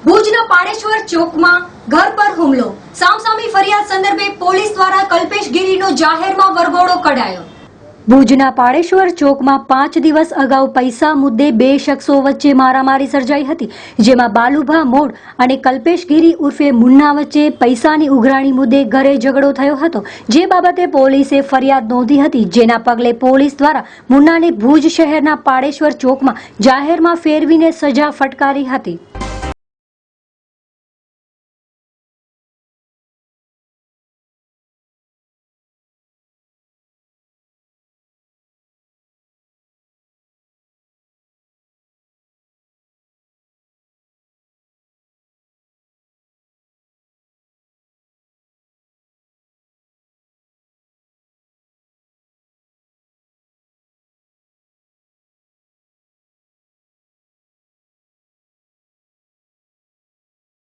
ભુજના પાડેશ્વર ચોકમાં ઘર પર હુમલો, સામસામી ફરિયાદ સંદર્ભે પોલીસ દ્વારા કલ્પેશ ગીરીનો જાહેરમાં વરઘોડો કઢાયો। ભુજના પાડેશ્વર ચોકમાં 5 દિવસ અગાઉ પૈસા મુદ્દે બે શખ્સો વચ્ચે મારામારી સર્જાઈ હતી, જેમાં બાલુભા મોડ અને કલ્પેશ ગીરી ઉર્ફે મુન્ના વચ્ચે પૈસાની ઉઘરાણી મુદ્દે ઘરે ઝઘડો થયો હતો, જે બાબતે પોલીસે ફરિયાદ નોંધી હતી, જેના પગલે પોલીસ દ્વારા મુન્નાને ભુજ શહેરના પાડેશ્વર ચોકમાં જાહેરમાં ફેરવીને સજા ફટકારી હતી।